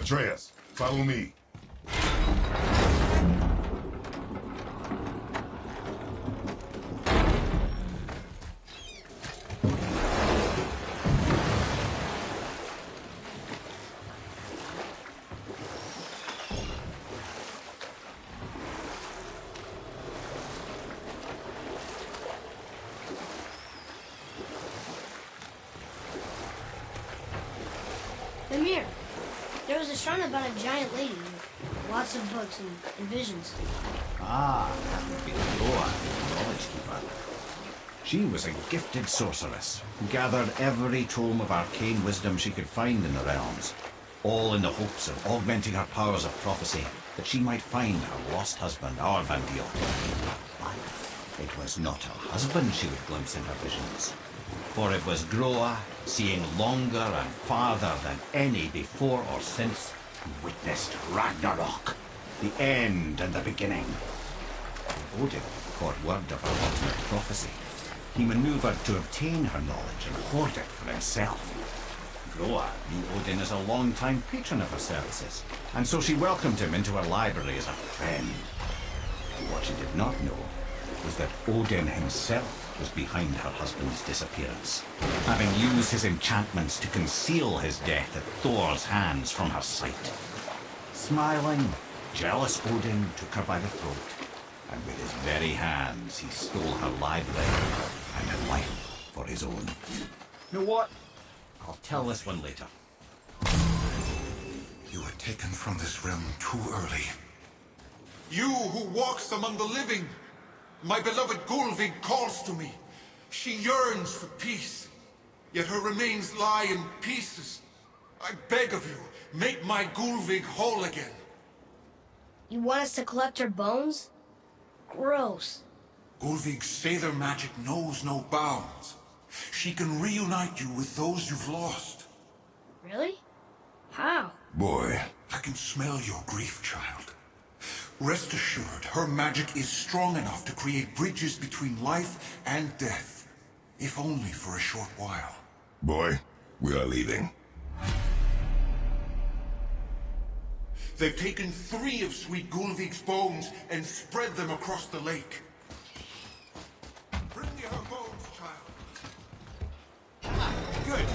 Atreus, follow me. Mimir, there was a shrine about a giant lady with lots of books and visions. Ah, that would be Groa, the Knowledge Keeper. She was a gifted sorceress who gathered every tome of arcane wisdom she could find in the realms, all in the hopes of augmenting her powers of prophecy, that she might find her lost husband, Arvandil. But it was not her husband she would glimpse in her visions, for it was Groa, seeing longer and farther than any before or since, who witnessed Ragnarok, the end and the beginning. When Odin caught word of her ultimate prophecy, he maneuvered to obtain her knowledge and hoard it for himself. Groa knew Odin as a long-time patron of her services, and so she welcomed him into her library as a friend. What she did not know was that Odin himself was behind her husband's disappearance, having used his enchantments to conceal his death at Thor's hands from her sight. Smiling, jealous Odin took her by the throat, and with his very hands he stole her library and her life for his own. You know what? I'll tell this one later. You were taken from this realm too early. You who walks among the living! My beloved Gulvig calls to me. She yearns for peace, yet her remains lie in pieces. I beg of you, make my Gulvig whole again. You want us to collect her bones? Gross. Gulvig's Sather magic knows no bounds. She can reunite you with those you've lost. Really? How? Boy. I can smell your grief, child. Rest assured, her magic is strong enough to create bridges between life and death, if only for a short while. Boy, we are leaving. They've taken 3 of Sweet Gulvig's bones and spread them across the lake. Bring me her bones, child. Good.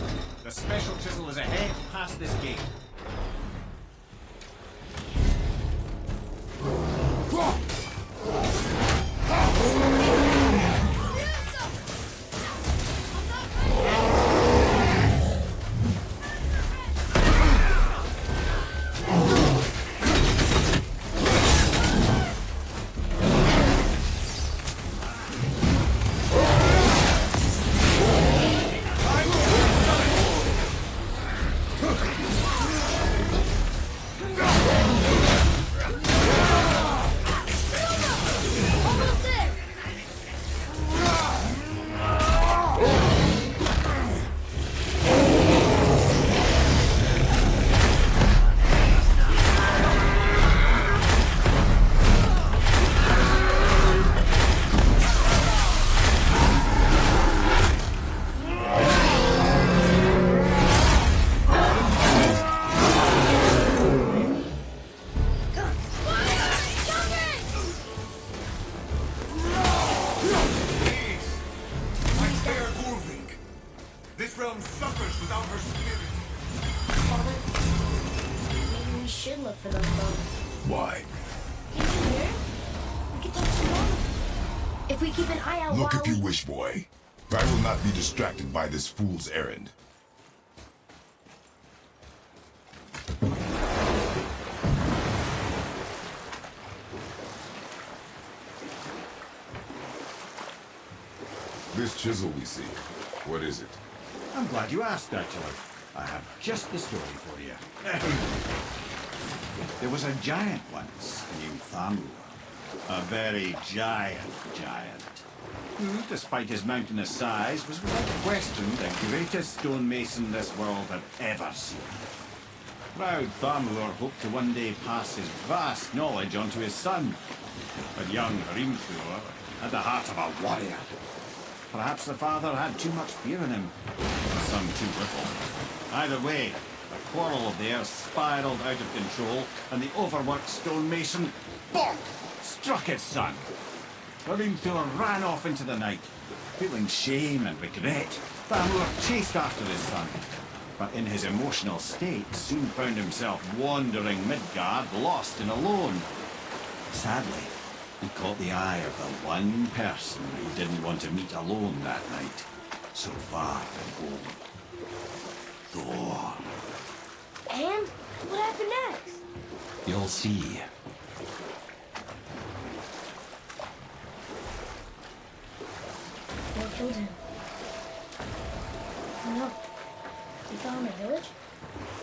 The special chisel is ahead past this gate. Why? If we keep an eye out Look while if you wish, boy. I will not be distracted by this fool's errand. This chisel we see, what is it? I'm glad you asked, actually. I have just the story for you. There was a giant once named Thamur. A very giant, who, despite his mountainous size, was without question the greatest stonemason this world had ever seen. Proud Thamur hoped to one day pass his vast knowledge on to his son. But young Hrimthur had the heart of a warrior. Perhaps the father had too much fear in him, the son too little. Either way, the quarrel of theirs spiraled out of control, and the overworked stonemason, bonk, struck his son. Hrimthur ran off into the night. Feeling shame and regret, Thamur chased after his son, but in his emotional state soon found himself wandering Midgard, lost and alone. Sadly, he caught the eye of the one person he didn't want to meet alone that night, so far from home. Thor. And what happened next? You'll see. Thor killed him. Oh no. He fell in the village?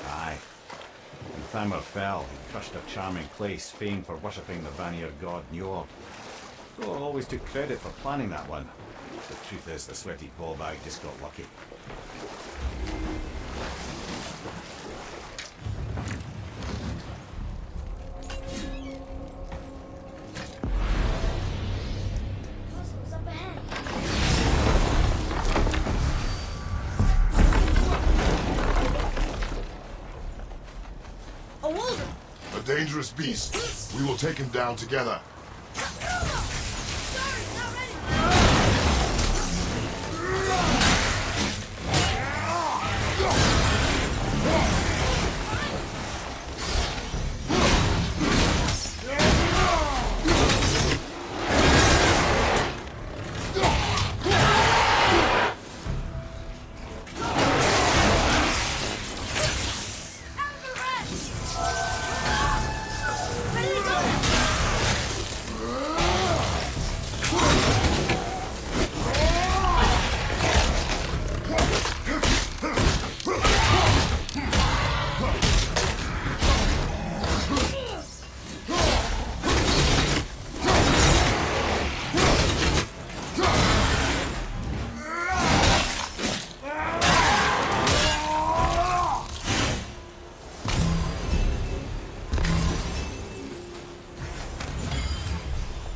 Aye. When Thamur fell, he crushed a charming place famed for worshipping the Vanir god Njord. Thor always took credit for planning that one. The truth is, the sweaty ballbag just got lucky. What's up ahead? A wolver! A dangerous beast. We will take him down together. Sorry, not ready! Ready to go!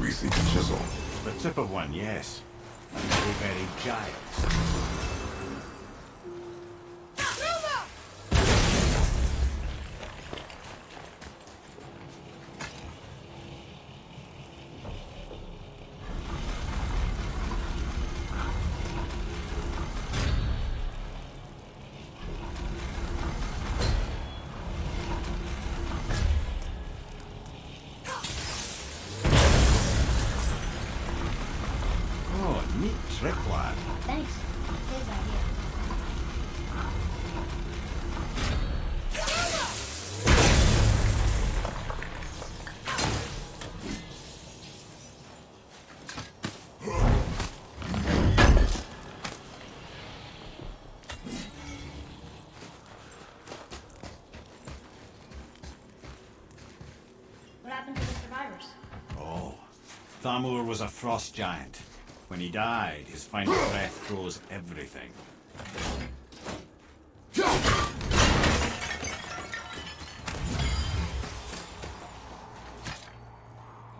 We seek a chisel. The tip of one, yes. And no very giant. Oh, neat trick, lad. Thanks. His idea. What happened to the survivors? Oh, Thamur was a frost giant. When he died, his final breath froze everything.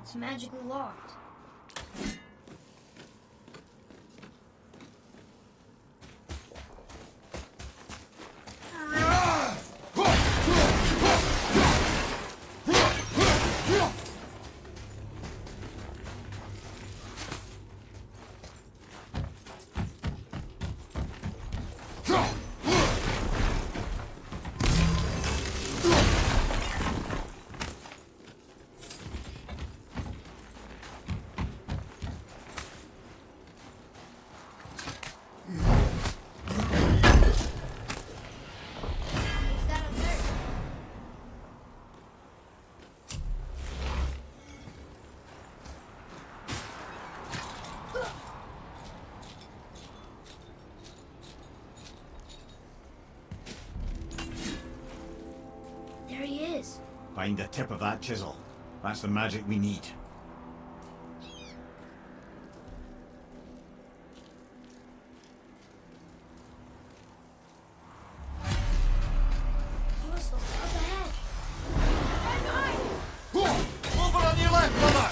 It's magically locked. What's that up there? There he is. Find the tip of that chisel. That's the magic we need. Crystal, up ahead. Right behind you. Over on your left, brother!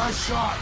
Nice shot!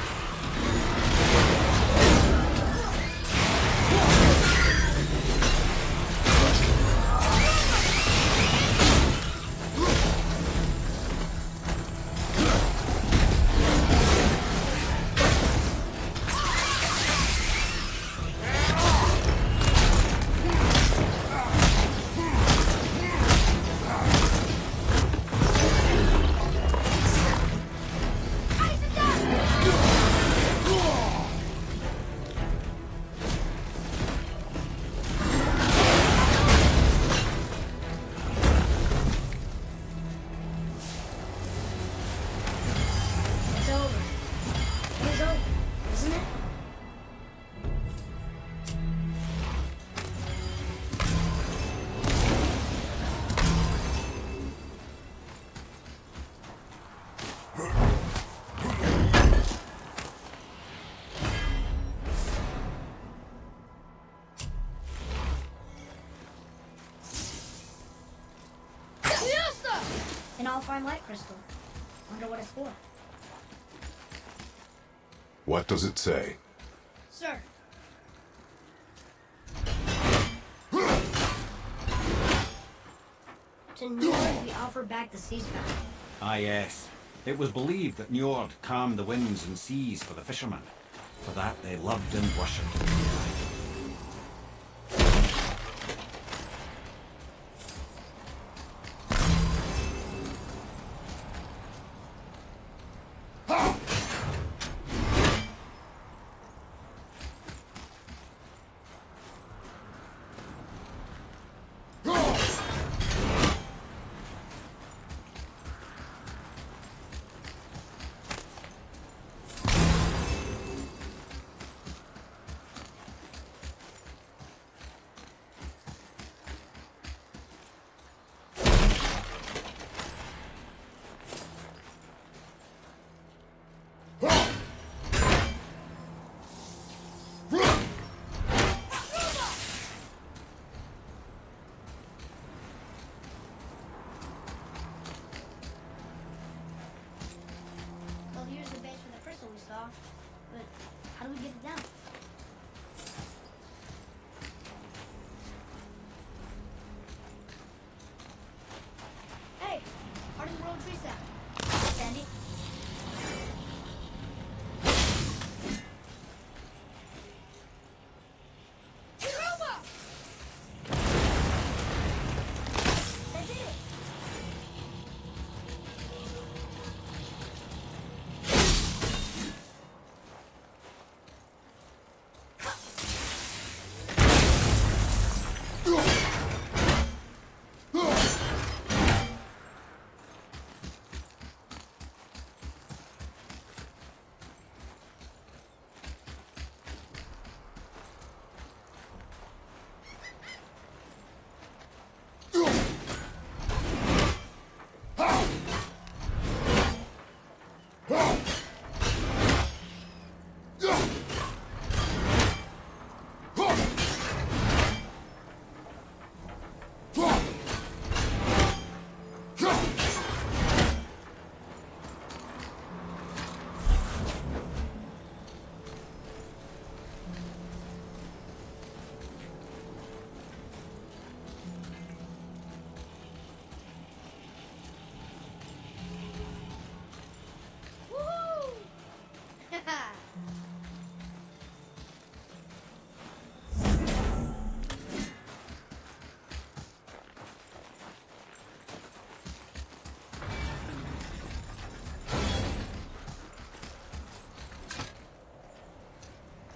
It's over. It's over, isn't it? An all-fine light crystal. Wonder what it's for. What does it say? Sir. To Njord we offer back the sea's power. Ah, yes. It was believed that Njord calmed the winds and seas for the fishermen. For that they loved and worshipped. Well, here's the base for the crystal we saw. But how do we get it down? Hey, part of the road trees out. Sandy. That's it.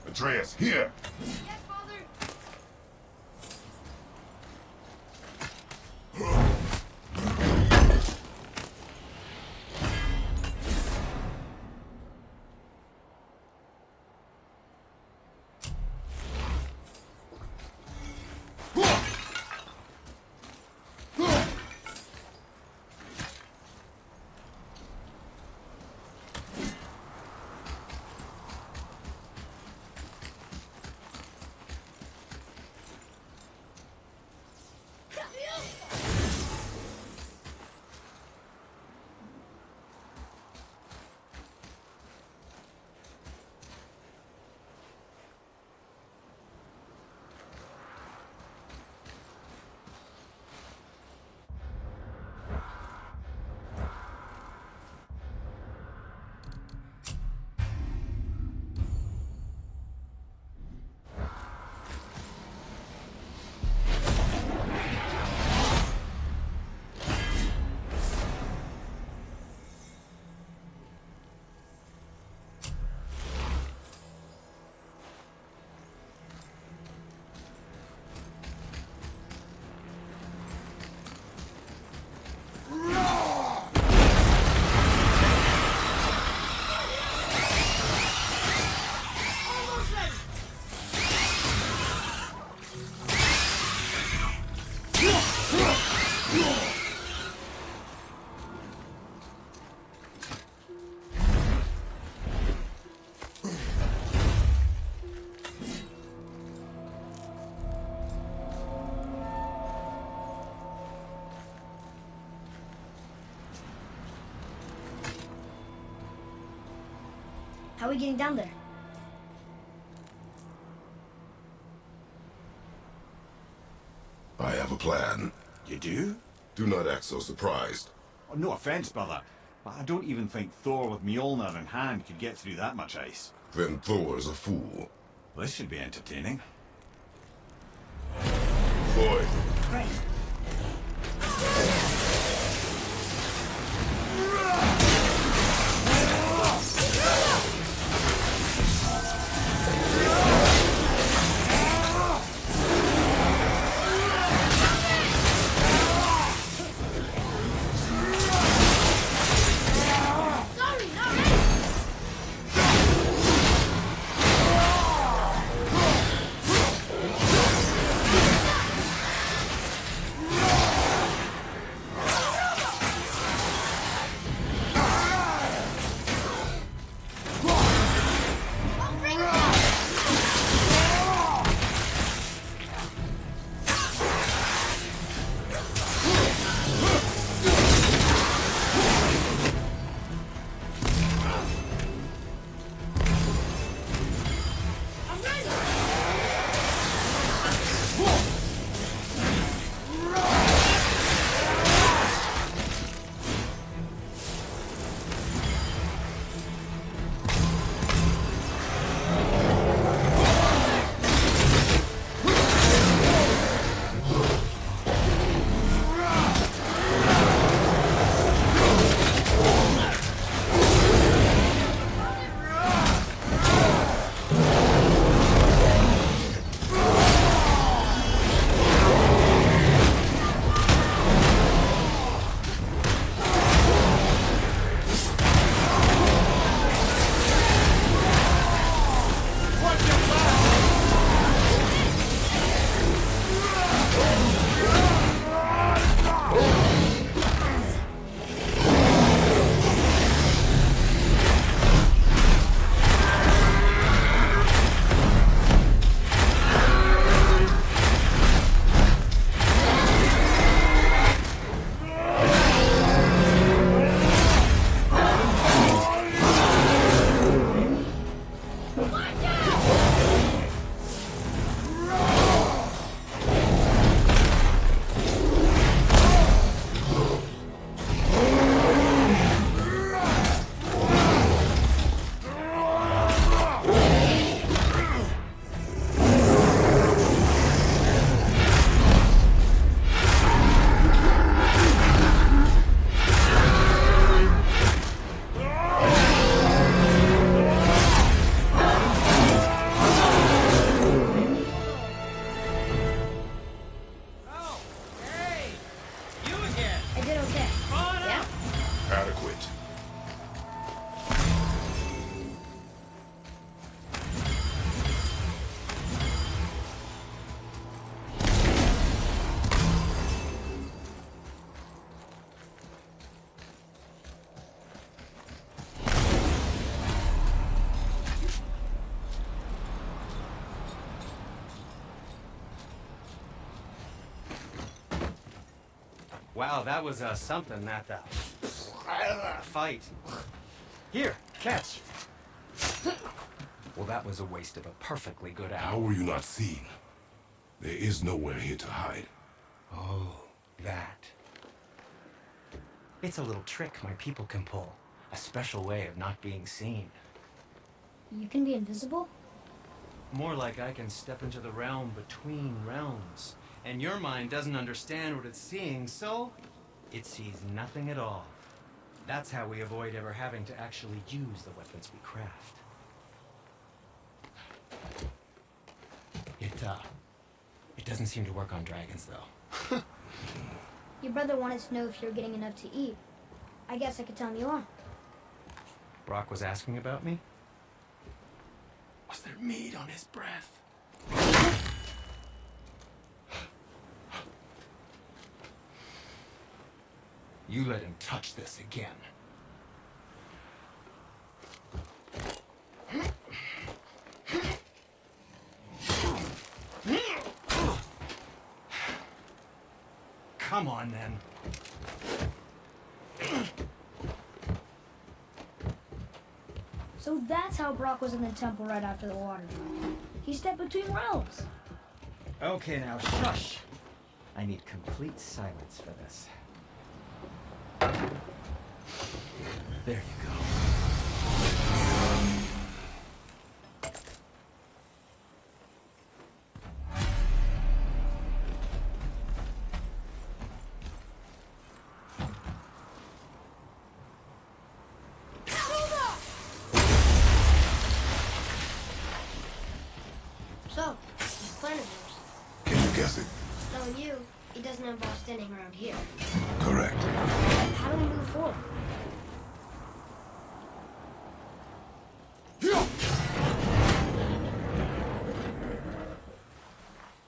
Atreus, here! Yes, Father. How are we getting down there? I have a plan. You do? Do not act so surprised. Oh, no offense, brother, but I don't even think Thor with Mjolnir in hand could get through that much ice. Then Thor's a fool. This should be entertaining. Boy, Right. Sorry, not ready. I'll bring it down. I'm ready. Oh, hey! You again! I did okay. Come on Yeah? out! adequate. Wow, that was something, that fight. Here, catch. Well, that was a waste of a perfectly good How hour. were you not seen? There is nowhere here to hide. Oh, that. It's a little trick my people can pull. A special way of not being seen. You can be invisible? More like I can step into the realm between realms. And your mind doesn't understand what it's seeing, so it sees nothing at all. That's how we avoid ever having to actually use the weapons we craft. It doesn't seem to work on dragons, though. Your brother wanted to know if you're getting enough to eat. I guess I could tell him you are. Brock was asking about me? Was there meat on his breath? You let him touch this again. Come on, then. So that's how Brock was in the temple right after the water drop. He stepped between realms. Okay, now shush. I need complete silence for this. There you go. So, this plan of yours. Can you guess it? Knowing you, it doesn't involve standing around here. Correct. How do we move forward?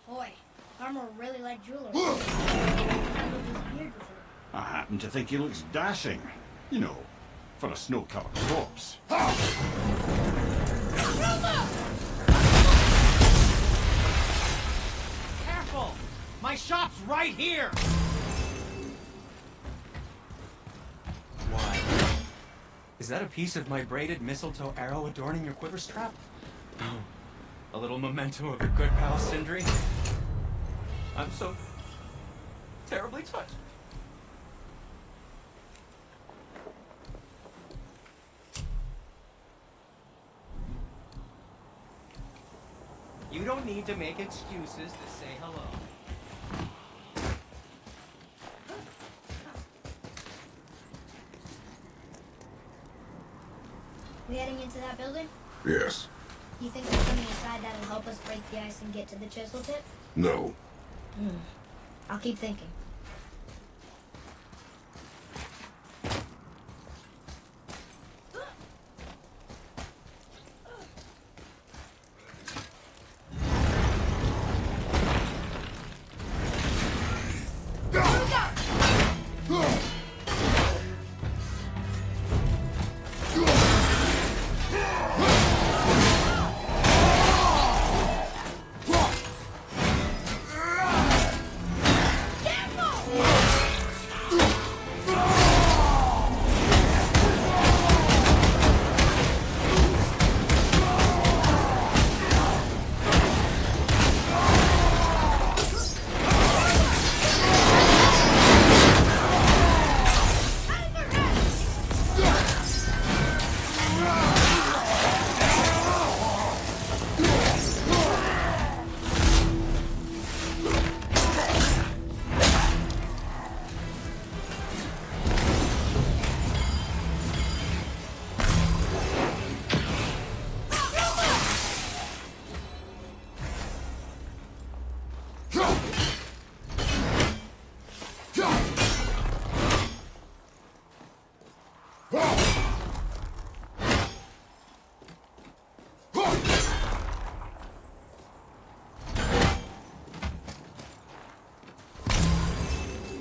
Boy, Armor really like jewelry. I looked his beard before. I happen to think he looks dashing. You know, for a snow-covered corpse. Careful! My shop's right here! Why? Is that a piece of my braided mistletoe arrow adorning your quiver strap? A little memento of your good pal Sindri? I'm so terribly touched. You don't need to make excuses to say hello. We heading into that building? Yes. You think there's something inside that'll help us break the ice and get to the chisel tip? No. I'll keep thinking.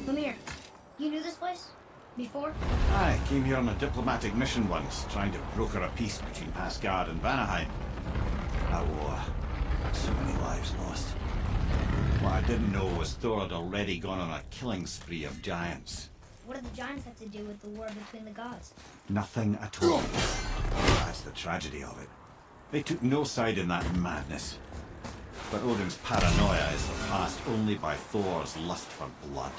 Lemire, you knew this place? Before? I came here on a diplomatic mission once, trying to broker a peace between Asgard and Vanaheim. A war. So many lives lost. What I didn't know was Thor had already gone on a killing spree of giants. What did the giants have to do with the war between the gods? Nothing at all. That's the tragedy of it. They took no side in that madness. But Odin's paranoia is surpassed only by Thor's lust for blood.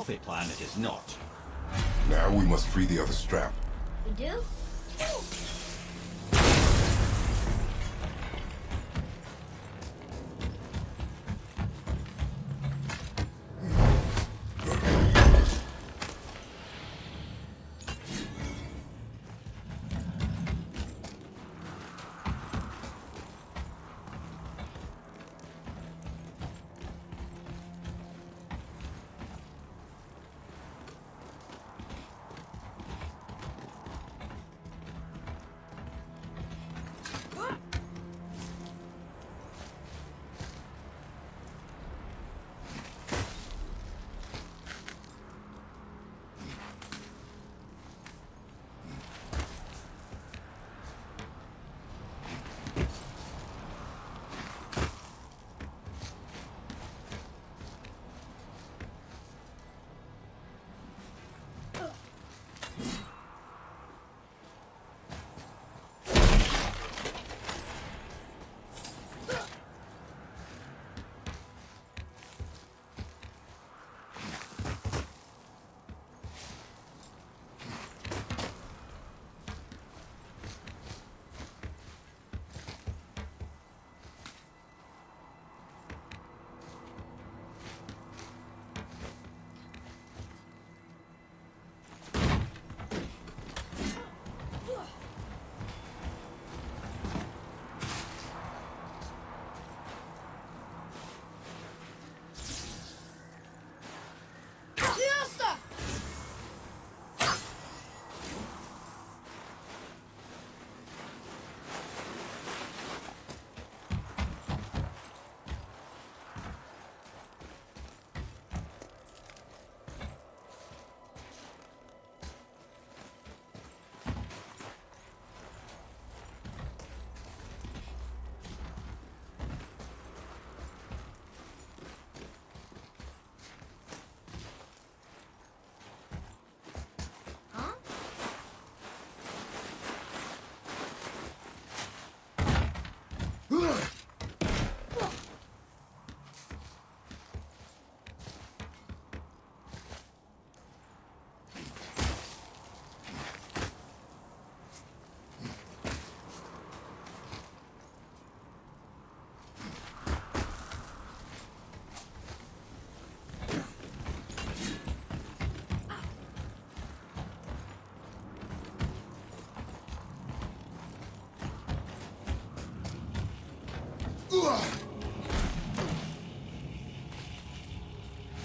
stealthy plan it is not. Now we must free the other strap. We do?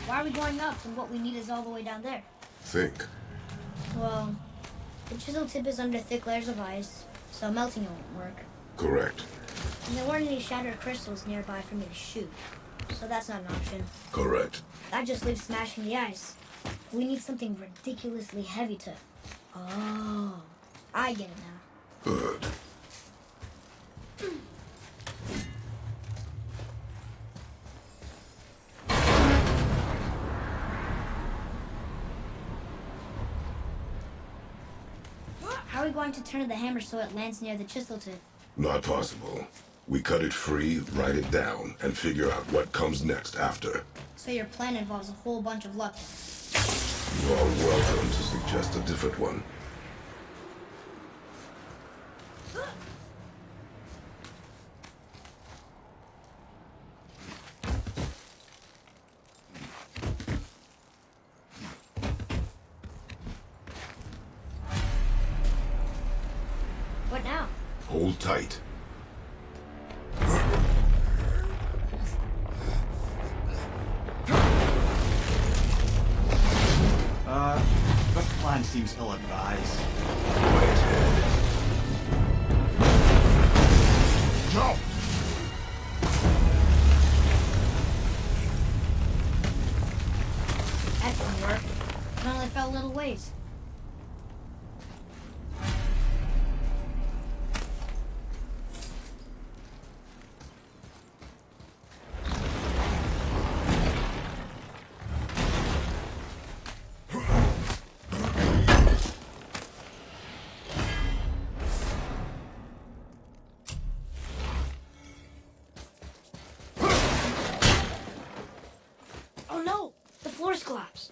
Why are we going up when what we need is all the way down there? Think. Well, the chisel tip is under thick layers of ice, so melting it won't work. Correct. And there weren't any shattered crystals nearby for me to shoot, so that's not an option. Correct. That just leaves smashing the ice. We need something ridiculously heavy to... Oh, I get it now. Good. How are we going to turn the hammer so it lands near the chisel tip? Not possible. We cut it free, write it down, and figure out what comes next after. So your plan involves a whole bunch of luck. You are welcome to suggest a different one. What now? Hold tight. This plan seems ill-advised. Quiet head. Jump! That didn't work. It only fell a little ways. Oh no! The floor's collapsed.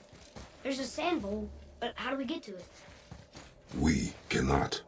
There's a sand bowl, but how do we get to it? We cannot.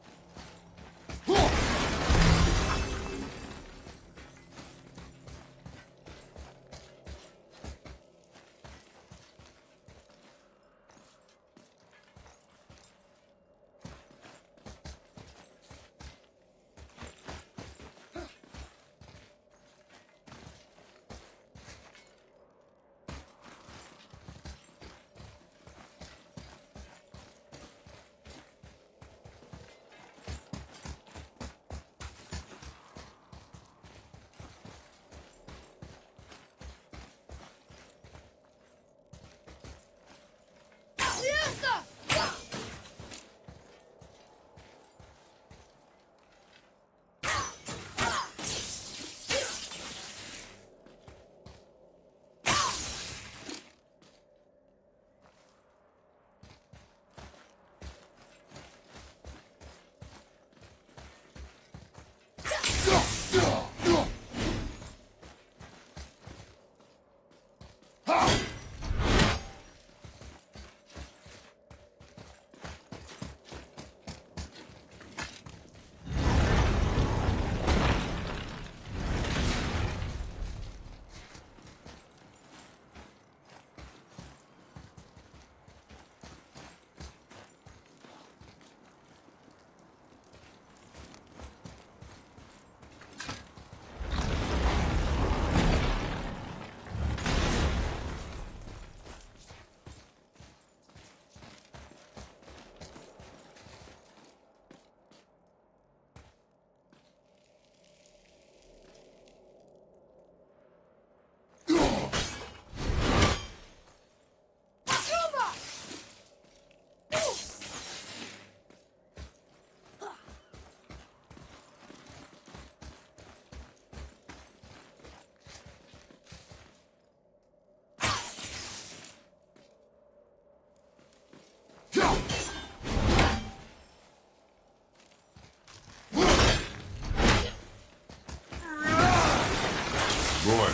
Roy,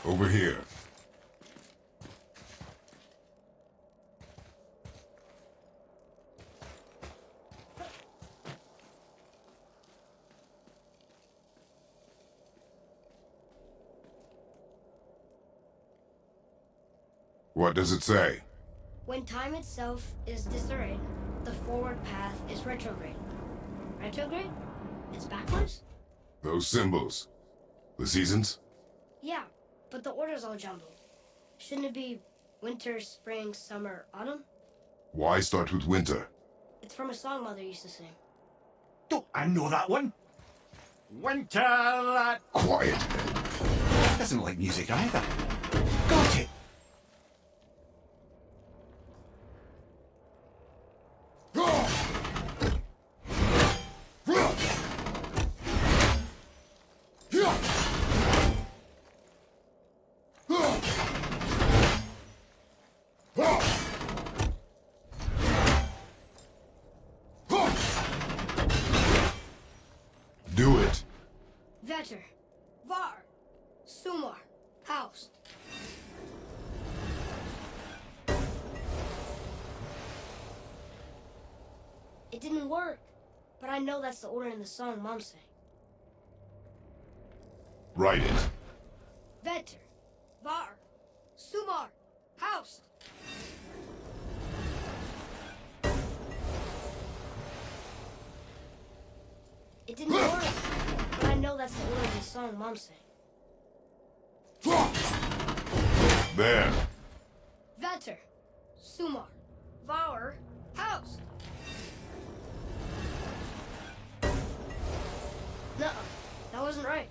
over here. What does it say? When time itself is disarrayed, the forward path is retrograde. Retrograde? It's backwards? Those symbols. The seasons? Yeah, but the order's all jumbled. Shouldn't it be winter, spring, summer, autumn? Why start with winter? It's from a song Mother used to sing. Don't I know that one? Winter that Quiet. doesn't like music either. Got it. Do it. Vetter, Var, Sumar, House. It didn't work, but I know that's the order in the song Mom sang. Write it. Vetter, Var, Sumar, House. It didn't work, but I know that's the order of the song Mom sang. There. Vetter, Sumar, Var, House. Nuh-uh, that wasn't right.